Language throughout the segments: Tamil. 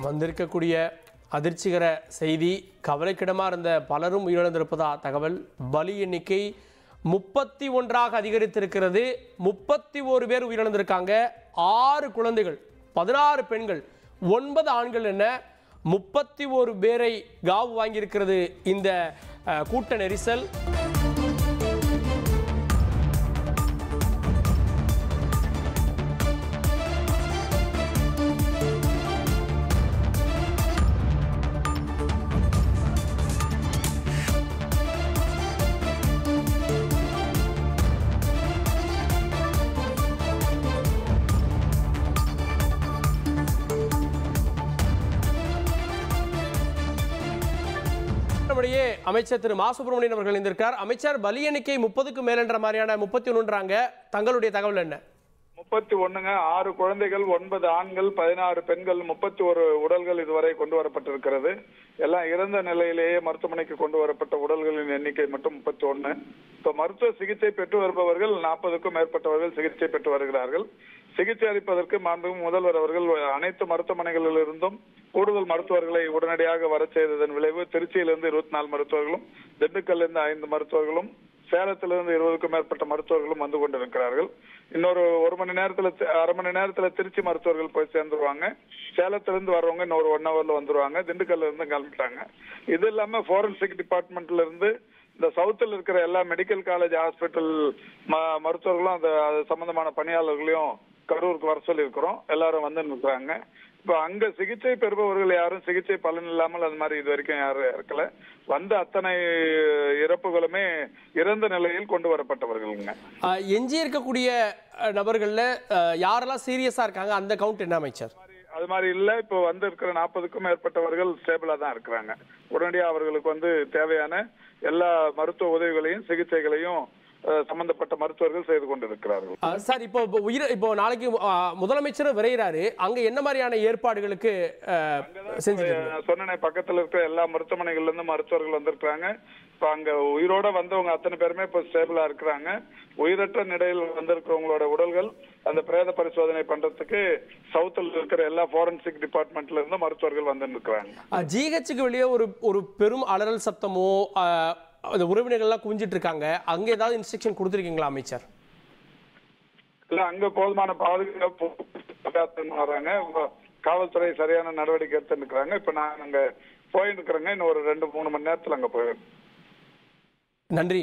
வந்திருக்கக்கூடிய அதிர்ச்சிகர செய்தி, கவலைக்கிடமாக இருந்த பலரும் உயிரிழந்திருப்பதா தகவல். பலி எண்ணிக்கை 31ஆக அதிகரித்திருக்கிறது. 31 பேர் உயிரிழந்திருக்காங்க. 6 குழந்தைகள், 16 பெண்கள், 9 ஆண்கள் என 31 பேரை காவு வாங்கியிருக்கிறது இந்த கூட்ட நெரிசல். அமைச்சர் திரு மா சுப்பிரமணியன் அவர்கள் இருந்திருக்கார். அமைச்சர், பலி எண்ணிக்கை 30க்கு மேல் என்ற மாதிரியான 31ன்றாங்க, தங்களுடைய தகவல் என்ன? 31ங்க. 6 குழந்தைகள், 9 ஆண்கள், 16 பெண்கள், 31 உடல்கள் இதுவரை கொண்டு வரப்பட்டிருக்கிறது. எல்லாம் இறந்த நிலையிலேயே மருத்துவமனைக்கு கொண்டு வரப்பட்ட உடல்களின் எண்ணிக்கை மட்டும் 31. இப்போ மருத்துவ சிகிச்சை பெற்று வருபவர்கள் 40க்கும் மேற்பட்டவர்கள் சிகிச்சை பெற்று வருகிறார்கள். சிகிச்சை அளிப்பதற்கு மாண்புமிகு முதல்வர் அவர்கள் அனைத்து மருத்துவமனைகளிலிருந்தும் கூடுதல் மருத்துவர்களை உடனடியாக வர செய்ததன் விளைவு திருச்சியிலிருந்து 24 மருத்துவர்களும், திண்டுக்கல்லிருந்து 5 மருத்துவர்களும், சேலத்திலிருந்து 20க்கும் மேற்பட்ட மருத்துவர்களும் வந்து கொண்டிருக்கிறார்கள். இன்னொரு அரை மணி நேரத்துல திருச்சி மருத்துவர்கள் போய் சேர்ந்துருவாங்க. சேலத்திலிருந்து வர்றவங்க இன்னொரு 1 ஹவர்ல வந்துருவாங்க. திண்டுக்கல்ல இருந்து கிளம்பிட்டாங்க. இது இல்லாம போரன்சிக் டிபார்ட்மெண்ட்ல இருந்து இந்த சவுத்தில் இருக்கிற எல்லா மெடிக்கல் காலேஜ் ஹாஸ்பிட்டல் மருத்துவர்களும் அது சம்பந்தமான பணியாளர்களையும் கரூருக்கு வர சொல்லி இருக்கிறோம். எல்லாரும் வந்து நிற்கிறாங்க. இப்ப அங்க சிகிச்சை பெறுபவர்கள் யாரும் சிகிச்சை பலன் இல்லாமல் அது மாதிரி இது வரைக்கும் யாரும் இருக்கல. வந்த அத்தனை இறப்புகளுமே இறந்த நிலையில் கொண்டு வரப்பட்டவர்களுங்க. எஞ்சி இருக்கக்கூடிய நபர்கள்ல யாரெல்லாம் சீரியஸா இருக்காங்க, அந்த கவுண்ட் என்ன அமைச்சர்? அது மாதிரி இல்ல. இப்போ வந்து இருக்கிற 40க்கும் மேற்பட்டவர்கள் ஸ்டேபிளா தான் இருக்கிறாங்க. உடனடியாக அவர்களுக்கு வந்து தேவையான எல்லா மருத்துவ உதவிகளையும் சிகிச்சைகளையும் சம்பந்தப்பட்ட மருத்துவர்கள் செய்து கொண்டிருக்கிறார்கள். சார், இப்போ நாளைக்கு முதலமைச்சர் விரைகிறாரு, அங்க என்ன மாதிரியான ஏற்பாடுகளுக்கு சொன்ன பக்கத்துல இருக்கிற எல்லா மருத்துவமனைகள்ல இருந்து மருத்துவர்கள் வந்திருக்கிறாங்க. இப்ப அங்க உயிரோட வந்தவங்க அத்தனை பேருமே இப்ப ஸ்டேபிளா இருக்கிறாங்க. உயிரற்ற நிலையில் வந்திருக்கிறவங்களோட உடல்கள் அந்த பிரேத பரிசோதனை பண்றதுக்கு சவுத்தில் இருக்கிற எல்லா போரன்சிக் டிபார்ட்மெண்ட்ல இருந்து மருத்துவர்கள் வந்து இருக்கிறாங்க. ஜிஹெச்சுக்கு வெளியே ஒரு பெரும் அலறல் சத்தமோ அந்த உறவினர்கள்லாம் குவிஞ்சிட்டு இருக்காங்க, அங்க ஏதாவது இன்ஸ்ட்ரக்ஷன் கொடுத்திருக்கீங்களா அமைச்சர்? இல்ல, அங்க போதுமான பாதுகாப்பு வராங்க. காவல்துறை சரியான நடவடிக்கை எடுத்து இருக்கிறாங்க. இப்ப நான் அங்க போயிட்டு இருக்கிறேங்க. இன்னும் ஒரு 2-3 மணி நேரத்தில் அங்க போயிடும். நன்றி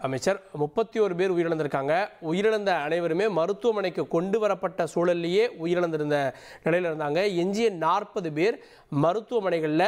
அமைச்சர். 31 பேர் உயிரிழந்திருக்காங்க. உயிரிழந்த அனைவருமே மருத்துவமனைக்கு கொண்டு வரப்பட்ட சூழல்லையே உயிரிழந்திருந்த நிலையில இருந்தாங்க. எஞ்சிய 40 பேர் மருத்துவமனைகளில்